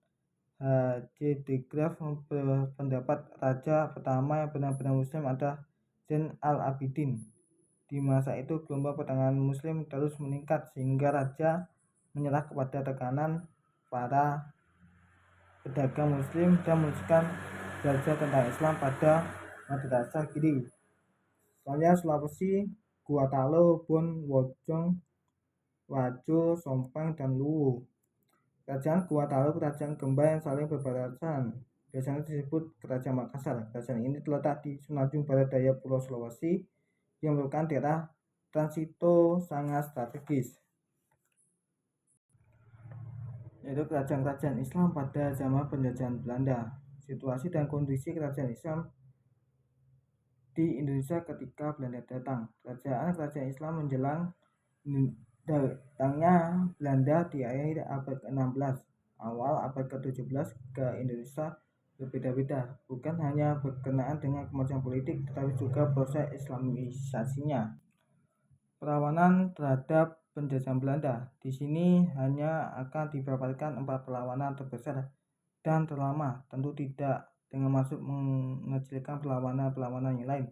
H.J. de Graaf berpendapat raja pertama yang benar-benar muslim adalah Zain al-Abidin. Di masa itu gelombang pertengahan muslim terus meningkat sehingga raja menyerah kepada tekanan para pedagang muslim dan menuliskan belajar tentang Islam pada madrasah Giri. Selanjutnya Sulawesi, Gua Talo, Bon, Wojong, Wajo, Sompeng, dan Luwu. Kerajaan Gua Talo kerajaan kembar yang saling berbatasan. Biasanya disebut Kerajaan Makassar. Kerajaan ini terletak di semenanjung barat daya Pulau Sulawesi yang merupakan daerah transito sangat strategis. Yaitu kerajaan-kerajaan Islam pada zaman penjajahan Belanda. Situasi dan kondisi kerajaan Islam di Indonesia ketika Belanda datang. Kerajaan-kerajaan Islam menjelang datangnya Belanda di akhir abad ke-16, awal abad ke-17 ke Indonesia berbeda-beda, bukan hanya berkenaan dengan kemajuan politik, tetapi juga proses Islamisasinya. Perlawanan terhadap penjajahan Belanda. Di sini hanya akan dipaparkan 4 perlawanan terbesar dan terlama, tentu tidak dengan maksud mengecilkan perlawanan-perlawanan yang lain.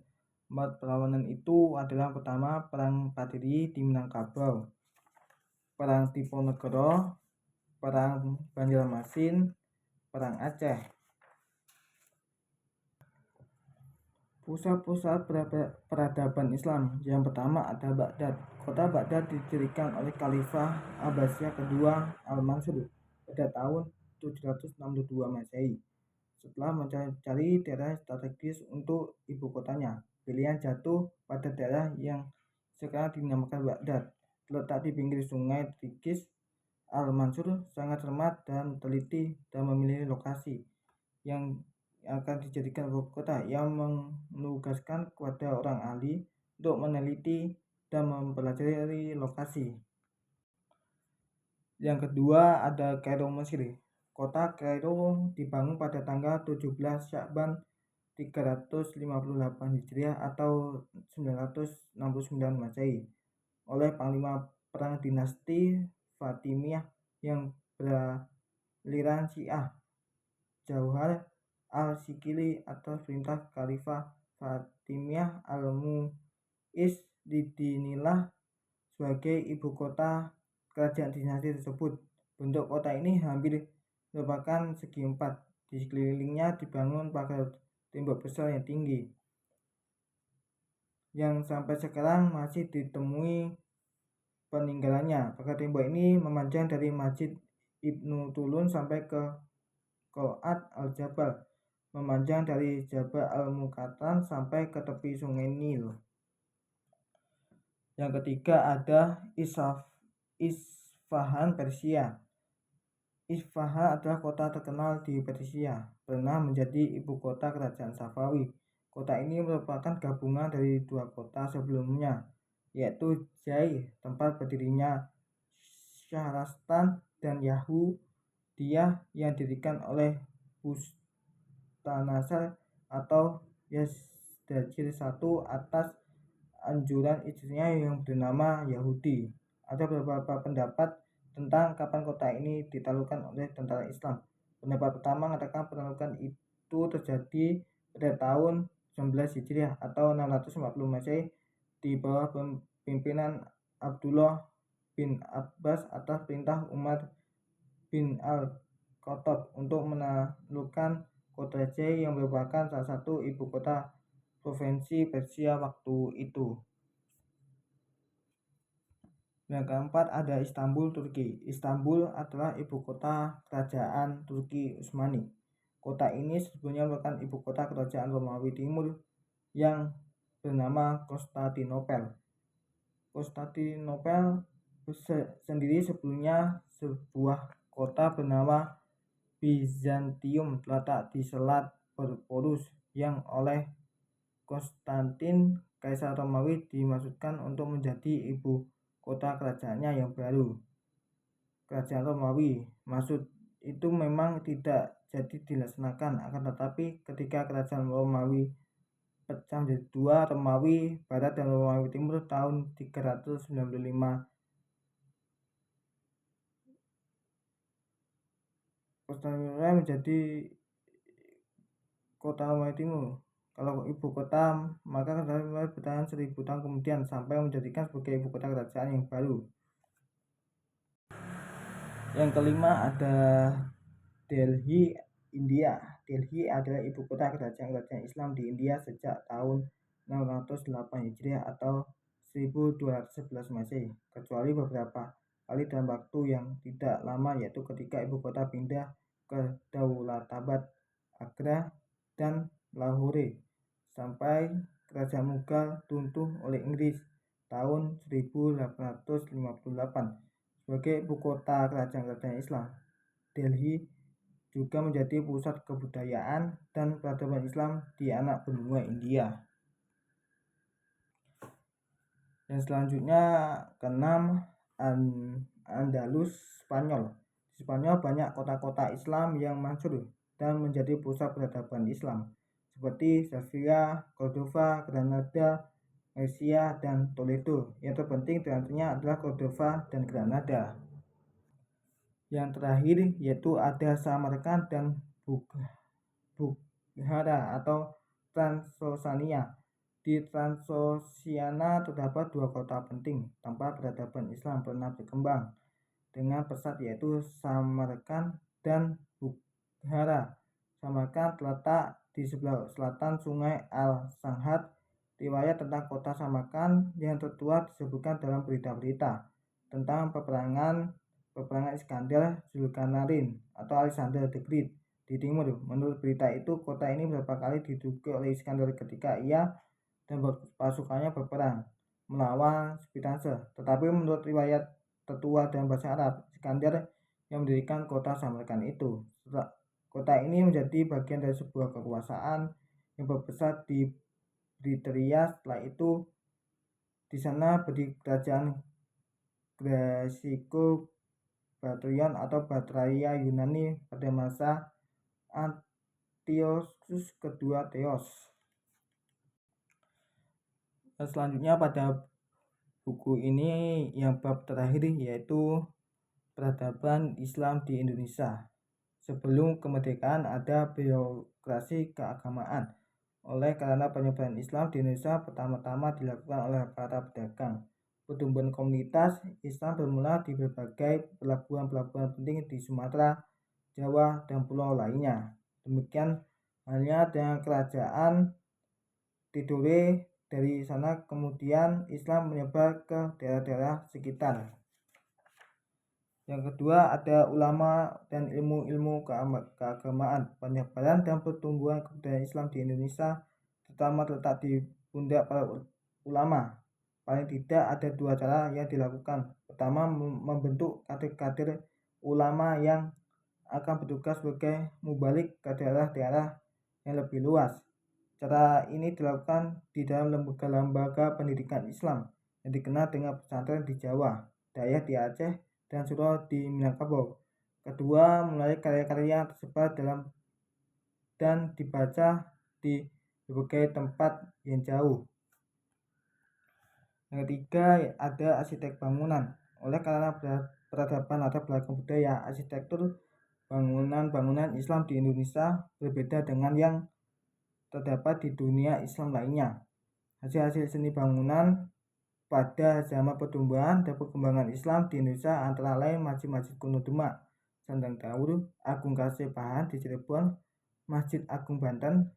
4 perlawanan itu adalah: pertama, Perang Patiri di Minangkabau, Perang Diponegoro, Perang Banjarmasin, Perang Aceh. Pusat-pusat peradaban Islam. Yang pertama ada Baghdad. Kota Baghdad didirikan oleh Khalifah Abbasiyah kedua Al-Mansur pada tahun 762 Masehi. Setelah mencari daerah strategis untuk ibu kotanya, pilihan jatuh pada daerah yang sekarang dinamakan Baghdad. Terletak di pinggir sungai Tigris. Al-Mansur sangat cermat dan teliti dan memilih lokasi yang akan dijadikan ibu kota, yang menugaskan kepada orang ahli untuk meneliti dan mempelajari lokasi. Yang kedua ada Kairo, Mesir. Kota Kairo dibangun pada tanggal 17 Sya'ban 358 Hijriah atau 969 Masehi oleh Panglima Perang Dinasti Fatimiyah yang beraliran Syiah, Jauhar al-Sikili, atas perintah Khalifah Fatimiyah al-Mu'iz didinilah sebagai ibu kota kerajaan dinasti tersebut. Bentuk kota ini hampir merupakan segi empat. Di sekelilingnya dibangun pagar tembok besar yang tinggi, yang sampai sekarang masih ditemui peninggalannya. Pagar tembok ini memanjang dari Masjid Ibnu Tulun sampai ke Qal'at al-Jabal, memanjang dari Jabal al-Mukatan sampai ke tepi sungai Nil. Yang ketiga ada Isfahan, Persia. Isfahan adalah kota terkenal di Persia, pernah menjadi ibu kota kerajaan Safawi. Kota ini merupakan gabungan dari 2 kota sebelumnya, yaitu Jai, tempat berdirinya Syahrastan, dan Yahudiyah yang didirikan oleh Bukhtanasar atau Yazdajir I atas anjuran istrinya yang bernama Yahudi. Ada beberapa pendapat tentang kapan kota ini ditaklukkan oleh tentara Islam. Pendapat pertama mengatakan penaklukan itu terjadi pada tahun 19 Hijriah atau 640 Masehi di bawah pimpinan Abdullah bin Abbas atas perintah Umar bin Al-Khattab untuk menaklukkan kota Jai yang merupakan salah satu ibu kota provinsi Persia waktu itu. Yang keempat ada Istanbul, Turki. Istanbul adalah ibu kota kerajaan Turki Utsmani. Kota ini sebelumnya merupakan ibu kota kerajaan Romawi Timur yang bernama Konstantinopel. Konstantinopel sendiri sebelumnya sebuah kota bernama Bizantium, terletak di Selat Bosporus, yang oleh Konstantin, Kaisar Romawi, dimaksudkan untuk menjadi ibu kota kerajaannya yang baru, kerajaan Romawi. Maksud itu memang tidak jadi dilaksanakan, akan tetapi ketika kerajaan Romawi pecah menjadi 2, Romawi Barat dan Romawi Timur, tahun 395 Konstantinopel menjadi kota Romawi Timur. Kalau ibu kota, maka Konstantinopel bertahan 1000 tahun kemudian sampai menjadikan sebagai ibu kota kerajaan yang baru. Yang kelima ada Delhi, India. Delhi adalah ibu kota kerajaan Islam di India sejak tahun 608 Hijriah atau 1211 Masehi, kecuali beberapa kali dalam waktu yang tidak lama, yaitu ketika ibu kota pindah ke Daulatabad, Agra, dan Lahore, sampai kerajaan Mughal runtuh oleh Inggris tahun 1858. Sebagai ibu kota kerajaan Islam, Delhi juga menjadi pusat kebudayaan dan peradaban Islam di anak benua India. Yang selanjutnya keenam, Andalus, Spanyol. Di Spanyol banyak kota-kota Islam yang masyhur dan menjadi pusat peradaban Islam seperti Sevilla, Cordova, Granada, Murcia, dan Toledo. Yang terpenting di antaranya adalah Cordova dan Granada. Yang terakhir yaitu ada Samarkand dan Bukhara atau Transoxiana. Di Transoxiana terdapat dua kota penting tempat peradaban Islam pernah berkembang dengan pesat, yaitu Samarkand dan Bukhara. Samarkand terletak di sebelah selatan Sungai Al-Sanhat. Riwayat tentang kota Samarkand yang tertua disebutkan dalam berita-berita tentang peperangan Iskandar Zulkarnain atau Alexander the Great di timur. Menurut berita itu, kota ini beberapa kali diduduki oleh Iskandar ketika ia dan pasukannya berperang melawan Spitance. Tetapi menurut riwayat tertua dalam bahasa Arab, Iskandar yang mendirikan kota Samarkand itu. Kota ini menjadi bagian dari sebuah kekuasaan yang berbesar di Britaria. Setelah itu di sana berdiri kerajaan Graeco-Bactrian atau Bactria Yunani pada masa Antiochus kedua Theos. Selanjutnya pada buku ini yang bab terakhir yaitu peradaban Islam di Indonesia. Sebelum kemerdekaan ada birokrasi keagamaan. Oleh karena penyebaran Islam di Indonesia pertama-tama dilakukan oleh para pedagang. Pertumbuhan komunitas Islam bermula di berbagai pelabuhan-pelabuhan penting di Sumatera, Jawa, dan pulau lainnya. Demikian halnya dengan kerajaan Tidore. Dari sana kemudian Islam menyebar ke daerah-daerah sekitar. Yang kedua ada ulama dan ilmu-ilmu keagamaan. Penyebaran dan pertumbuhan kebudayaan Islam di Indonesia terutama terletak di pundak para ulama. Paling tidak ada dua cara yang dilakukan. Pertama, membentuk kader-kader ulama yang akan bertugas sebagai mubalik ke daerah-daerah yang lebih luas. Cara ini dilakukan di dalam lembaga-lembaga pendidikan Islam yang dikenal dengan pesantren di Jawa, Dayak di Aceh, dan Suro di Minangkabau. Kedua, melalui karya-karya yang tersebar dalam dan dibaca di berbagai tempat yang jauh. Yang ketiga, ada arsitek bangunan. Oleh karena peradaban latar belakang budaya, arsitektur bangunan-bangunan Islam di Indonesia berbeda dengan yang terdapat di dunia Islam lainnya. Hasil-hasil seni bangunan pada zaman pertumbuhan dan perkembangan Islam di Indonesia antara lain Masjid Kuno Demak, Sandang Daur, Agung Kasebahan di Cirebon, Masjid Agung Banten,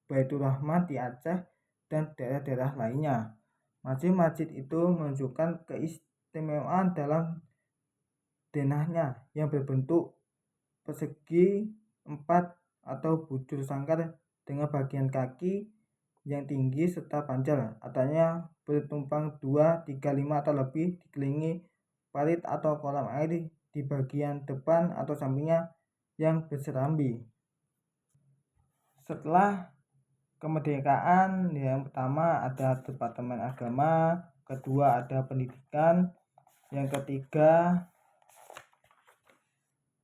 Baitur Rahman di Aceh, dan daerah-daerah lainnya. Masjid-masjid itu menunjukkan keistimewaan dalam denahnya yang berbentuk persegi 4 atau bujur sangkar dengan bagian kaki yang tinggi serta panjang, atanya bertumpang 2, 3, 5 atau lebih, dikelilingi parit atau kolam air di bagian depan atau sampingnya yang berserambi. Setelah kemerdekaan, yang pertama ada Departemen Agama, kedua ada pendidikan, yang ketiga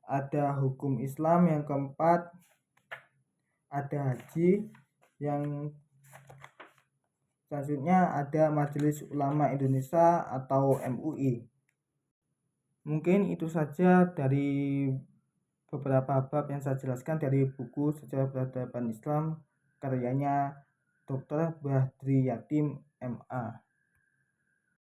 ada hukum Islam, yang keempat ada haji, yang selanjutnya ada Majelis Ulama Indonesia atau MUI. Mungkin itu saja dari beberapa bab yang saya jelaskan dari buku Sejarah Peradaban Islam karyanya Dr. Badri Yatim MA.